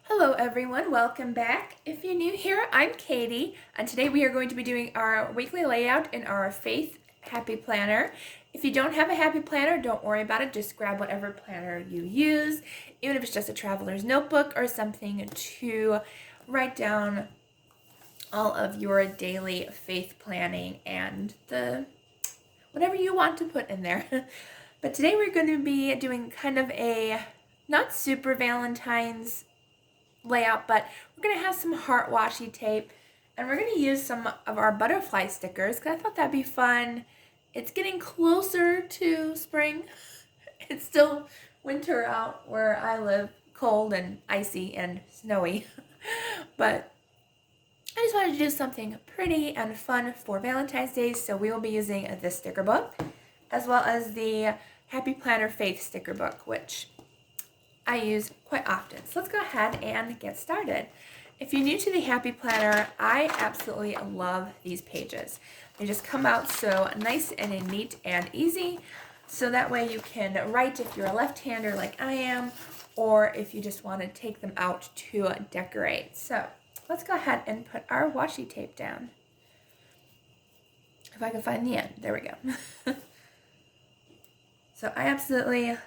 Hello everyone, welcome back. If you're new here, I'm Katie, and today we are going to be doing our weekly layout in our Faith Happy Planner. If you don't have a happy planner, don't worry about it. Just grab whatever planner you use, even if it's just a traveler's notebook or something to write down all of your daily faith planning and whatever you want to put in there. But today we're going to be doing kind of a not super Valentine's layout, but we're going to have some heart washi tape, and we're going to use some of our butterfly stickers because I thought that'd be fun. It's getting closer to spring. It's still winter out where I live, cold and icy and snowy, but I just wanted to do something pretty and fun for Valentine's Day, so we will be using this sticker book as well as the Happy Planner Faith sticker book, which I use quite often. So let's go ahead and get started. If you're new to the Happy Planner, I absolutely love these pages. They just come out so nice and neat and easy, so that way you can write if you're a left-hander like I am, or if you just want to take them out to decorate. So let's go ahead and put our washi tape down. If I can find the end. There we go. So I absolutely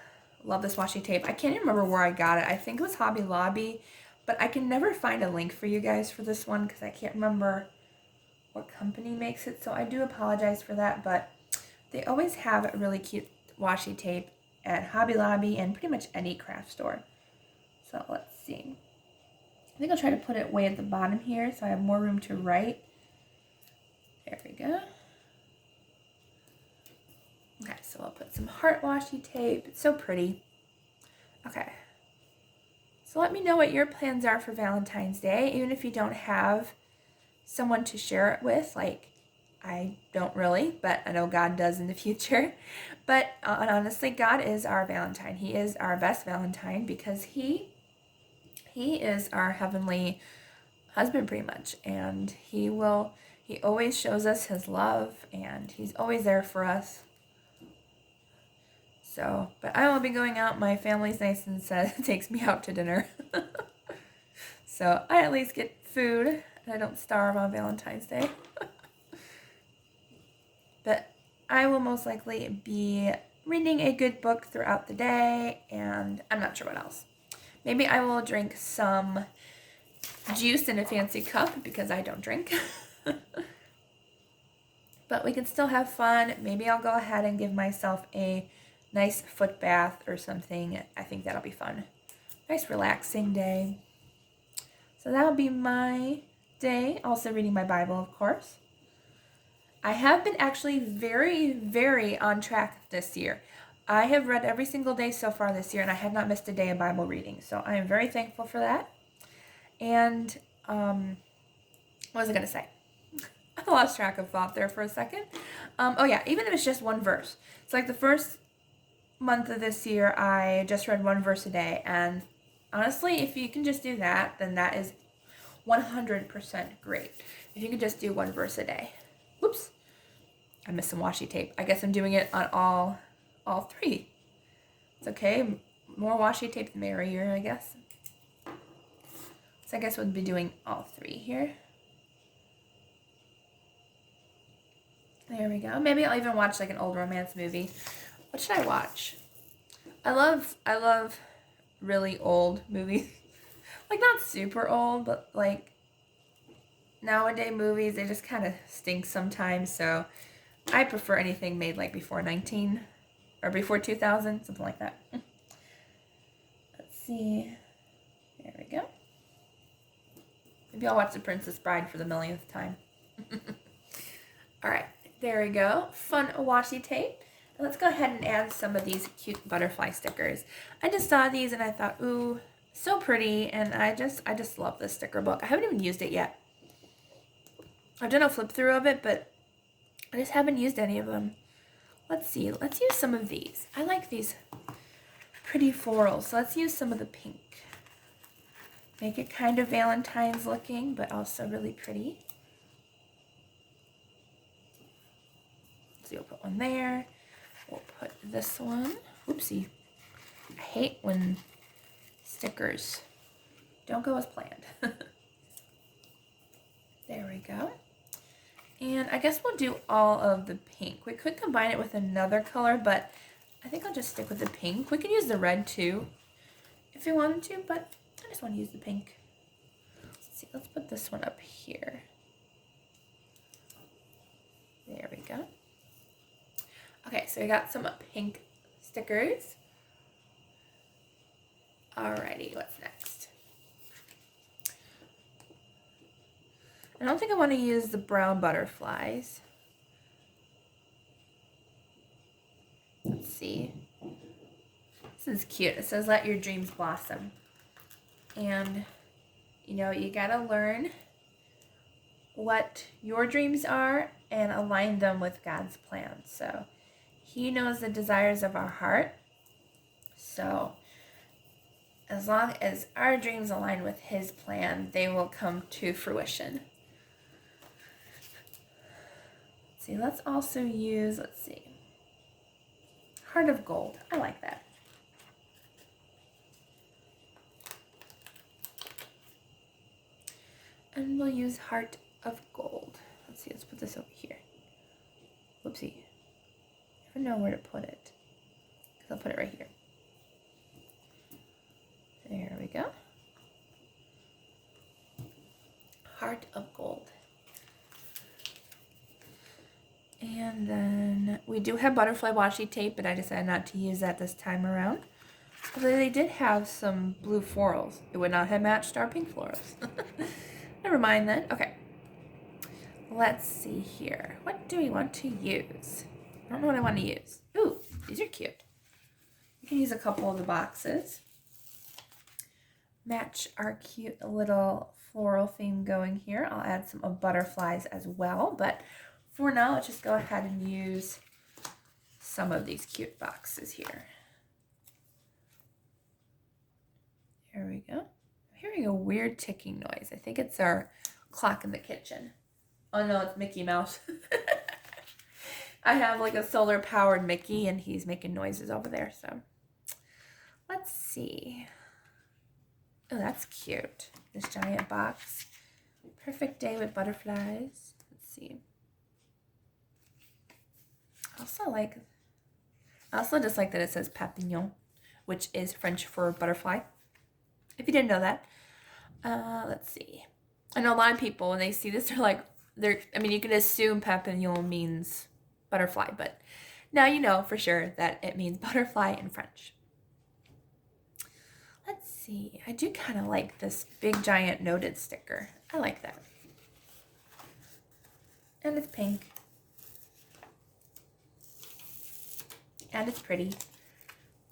love this washi tape. I can't even remember where I got it. I think it was Hobby Lobby, but I can never find a link for you guys for this one because I can't remember what company makes it, so I do apologize for that, but they always have a really cute washi tape at Hobby Lobby and pretty much any craft store. So let's see. I think I'll try to put it way at the bottom here so I have more room to write. There we go. Okay, so I'll put some heart washi tape. It's so pretty. Okay. So let me know what your plans are for Valentine's Day, even if you don't have someone to share it with. Like, I don't really, but I know God does in the future. But honestly, God is our Valentine. He is our best Valentine because He is our heavenly husband pretty much. And He always shows us His love, and He's always there for us. So, but I will be going out. My family's nice and takes me out to dinner. So I at least get food and I don't starve on Valentine's Day. But I will most likely be reading a good book throughout the day, and I'm not sure what else. Maybe I will drink some juice in a fancy cup because I don't drink. But we can still have fun. Maybe I'll go ahead and give myself a nice foot bath or something. I think that'll be fun. Nice relaxing day. So that'll be my day. Also reading my Bible, of course. I have been actually very, very on track this year. I have read every single day so far this year, and I have not missed a day of Bible reading. So I am very thankful for that. And what was I going to say? I lost track of thought there for a second. Oh yeah, even if it's just one verse. It's like the first month of this year, I just read one verse a day, and honestly, if you can just do that, then that is 100% great. If you can just do one verse a day. Whoops, I missed some washi tape. I guess I'm doing it on all three. It's okay. More washi tape the merrier, I guess. So I guess we'll be doing all three here. There we go. Maybe I'll even watch like an old romance movie. What should I watch? I love really old movies. Like, not super old, but like nowadays movies, they just kind of stink sometimes. So I prefer anything made like before 19 or before 2000, something like that. Let's see. There we go. Maybe I'll watch The Princess Bride for the millionth time. All right, there we go. Fun washi tape. Let's go ahead and add some of these cute butterfly stickers. I just saw these and I thought, ooh, so pretty, and I just love this sticker book. I haven't even used it yet. I've done a flip through of it, but I just haven't used any of them. Let's see. Let's use some of these. I like these pretty florals, so let's use some of the pink. Make it kind of Valentine's looking, but also really pretty. So you'll put one there. We'll put this one. Oopsie. I hate when stickers don't go as planned. There we go. And I guess we'll do all of the pink. We could combine it with another color, but I think I'll just stick with the pink. We could use the red too if we wanted to, but I just want to use the pink. Let's see, let's put this one up here. There we go. Okay, so we got some pink stickers. Alrighty, what's next? I don't think I want to use the brown butterflies. Let's see. This is cute. It says, let your dreams blossom. And, you know, you gotta learn what your dreams are and align them with God's plan. So, He knows the desires of our heart. So, as long as our dreams align with His plan, they will come to fruition. See, let's also use, let's see, Heart of Gold. I like that. And we'll use Heart of Gold. Let's see, let's put this over here. Whoopsie. I never know where to put it. I'll put it right here. There we go. Heart of Gold. And then we do have butterfly washi tape, but I decided not to use that this time around. Although they did have some blue florals. It would not have matched our pink florals. Never mind then. Okay. Let's see here. What do we want to use? I don't know what I want to use. Ooh, these are cute. We can use a couple of the boxes. Match our cute little floral theme going here. I'll add some of butterflies as well, but for now, let's just go ahead and use some of these cute boxes here. Here we go. I'm hearing a weird ticking noise. I think it's our clock in the kitchen. Oh no, it's Mickey Mouse. I have like a solar powered Mickey and he's making noises over there. So let's see. Oh, that's cute. This giant box. Perfect day with butterflies. Let's see. I also just like that it says Papillion, which is French for butterfly. If you didn't know that. Let's see. I know a lot of people, when they see this, I mean, you can assume Papillion means butterfly, but now you know for sure that it means butterfly in French. Let's see. I do kind of like this big giant noted sticker. I like that. And it's pink. And it's pretty.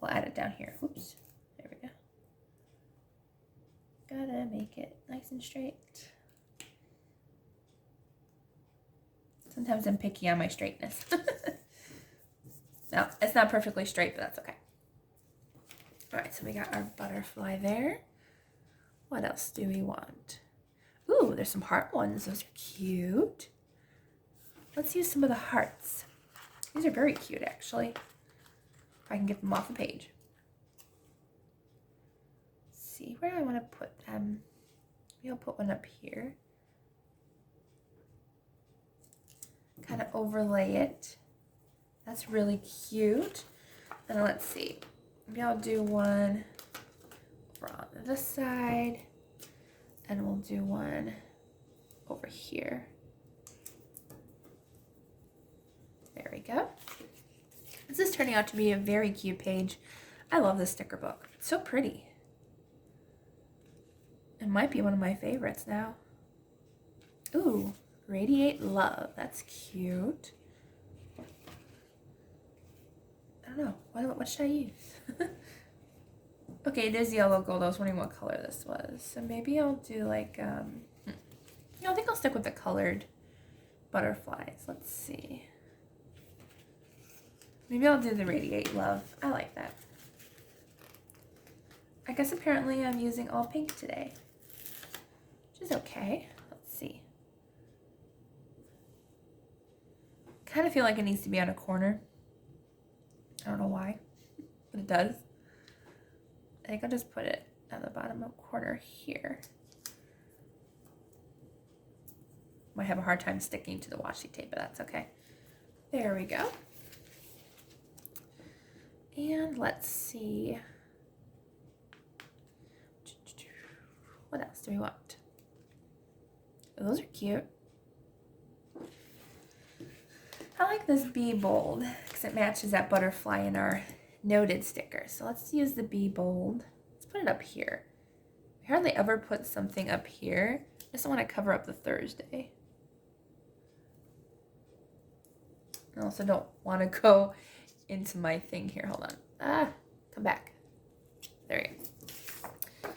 We'll add it down here. Oops. There we go. Gotta make it nice and straight. Sometimes I'm picky on my straightness. No, it's not perfectly straight, but that's okay. Alright, so we got our butterfly there. What else do we want? Ooh, there's some heart ones. Those are cute. Let's use some of the hearts. These are very cute, actually. If I can get them off the page. Let's see, where do I want to put them? Maybe I'll put one up here. Kind of overlay it. That's really cute. And let's see. Maybe I'll do one over on this side. And we'll do one over here. There we go. This is turning out to be a very cute page. I love this sticker book. It's so pretty. It might be one of my favorites now. Ooh, Radiate Love. That's cute. I don't know. What should I use? Okay, it is yellow gold. I was wondering what color this was. So maybe I'll do like, I think I'll stick with the colored butterflies. Let's see. Maybe I'll do the Radiate Love. I like that. I guess apparently I'm using all pink today, which is okay. Let's see. Kind of feel like it needs to be on a corner. I don't know why, but it does. I think I'll just put it at the bottom corner here. Might have a hard time sticking to the washi tape, but that's okay. There we go. And let's see. What else do we want? Oh, those are cute. I like this Be Bold because it matches that butterfly in our noted sticker. So let's use the Be Bold. Let's put it up here. I hardly ever put something up here. I just don't want to cover up the Thursday. I also don't want to go into my thing here. Hold on. Come back. There you go.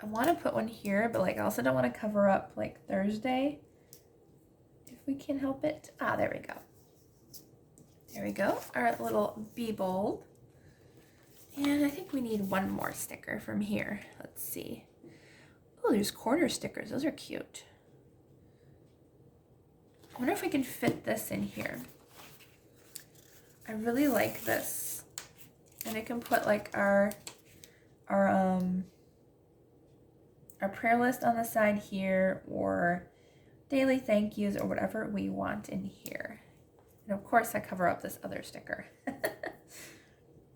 I want to put one here, but like I also don't want to cover up like Thursday. If we can help it. There we go. There we go. Our little Be Bold. And I think we need one more sticker from here. Let's see. Oh, there's corner stickers. Those are cute. I wonder if we can fit this in here. I really like this. And it can put like our prayer list on the side here, or daily thank yous, or whatever we want in here. And of course I cover up this other sticker.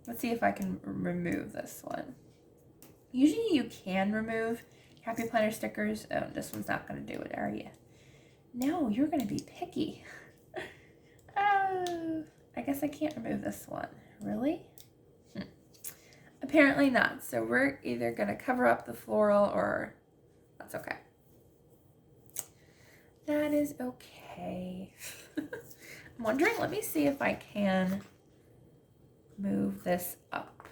Let's see if I can remove this one. Usually you can remove Happy Planner stickers. Oh, this one's not going to do it, are you? No, you're going to be picky. Oh, I guess I can't remove this one. Really? Apparently not. So we're either going to cover up the floral, or that's okay. That is okay. I'm wondering, let me see if I can move this up.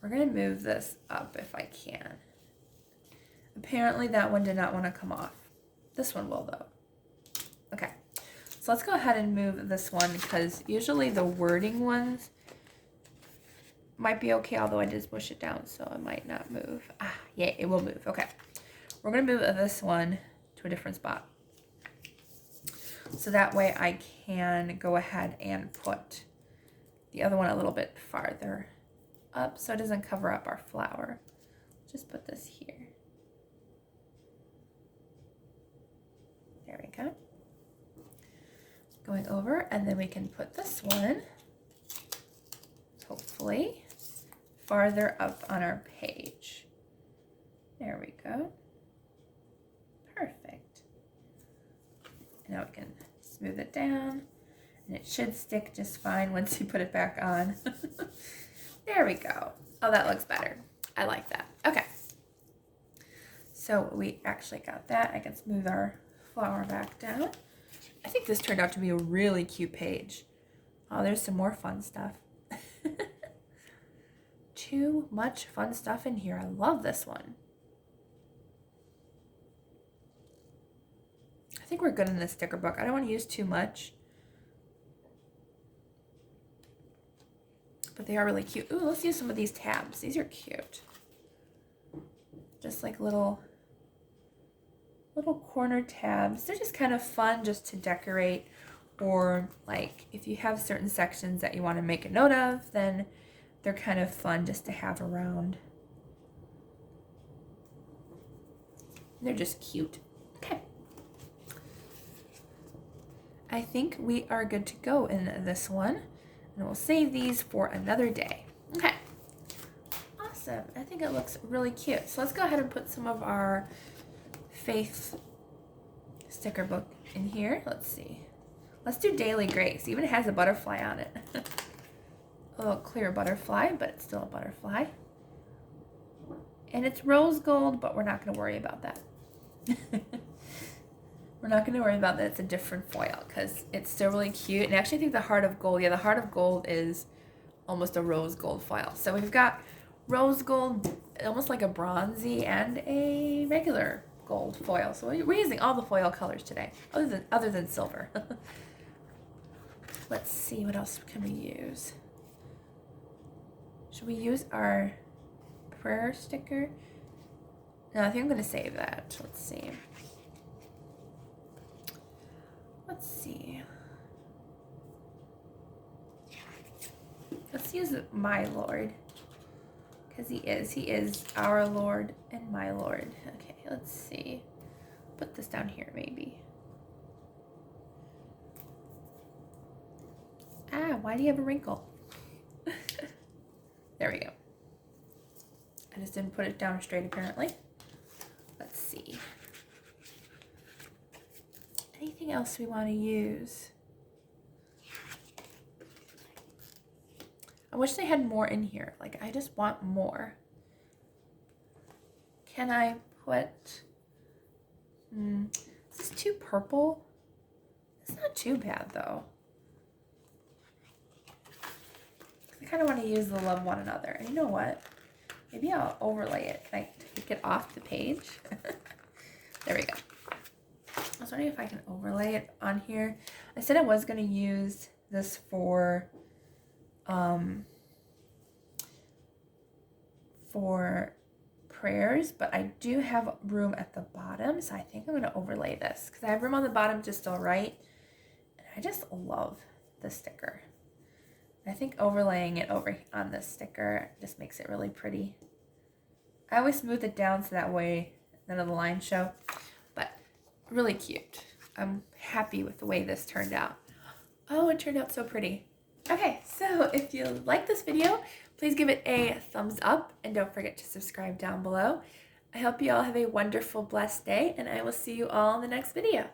We're going to move this up if I can. Apparently that one did not want to come off. This one will though. Okay. So let's go ahead and move this one, because usually the wording ones might be okay, although I did push it down, so it might not move. Yeah, it will move. Okay. We're going to move this one to a different spot. So that way I can go ahead and put the other one a little bit farther up so it doesn't cover up our flower. Just put this here. There we go. Going over, and then we can put this one, hopefully, farther up on our page. There we go. Perfect. Now we can smooth it down, and it should stick just fine once you put it back on. There we go. Oh, that looks better. I like that. Okay. So we actually got that. I can smooth our flower back down. I think this turned out to be a really cute page. Oh, there's some more fun stuff. Too much fun stuff in here. I love this one. I think we're good in this sticker book. I don't want to use too much. But they are really cute. Ooh, let's use some of these tabs. These are cute. Just like little corner tabs. They're just kind of fun just to decorate, or like if you have certain sections that you want to make a note of, then they're kind of fun just to have around. They're just cute. Okay. I think we are good to go in this one, and we'll save these for another day. Okay. Awesome. I think it looks really cute. So let's go ahead and put some of our Faith sticker book in here. Let's see. Let's do Daily Grace. Even it has a butterfly on it. A little clear butterfly, but it's still a butterfly. And it's rose gold, but we're not going to worry about that. We're not going to worry about that. It's a different foil because it's still really cute. And I actually think the Heart of Gold, yeah, the Heart of Gold is almost a rose gold foil. So we've got rose gold, almost like a bronzy, and a regular gold foil. So we're using all the foil colors today, other than silver. Let's see, what else can we use? Should we use our prayer sticker? No, I think I'm going to save that. Let's see. Let's see. Let's use My Lord. Because he is our Lord and my Lord. Okay, let's see. Put this down here maybe. Ah, why do you have a wrinkle? There we go. I just didn't put it down straight apparently. Let's see. Anything else we want to use? I wish they had more in here. Like, I just want more. Can I put... Is this too purple? It's not too bad, though. I kind of want to use the love one another. And you know what? Maybe I'll overlay it. Can I take it off the page? There we go. I was wondering if I can overlay it on here. I said I was going to use this for prayers, but I do have room at the bottom, so I think I'm going to overlay this because I have room on the bottom just all right. And I just love the sticker. I think overlaying it over on this sticker just makes it really pretty. I always smooth it down so that way none of the lines show, but really cute. I'm happy with the way this turned out. Oh, it turned out so pretty. Okay, so if you like this video, please give it a thumbs up and don't forget to subscribe down below. I hope you all have a wonderful, blessed day, and I will see you all in the next video.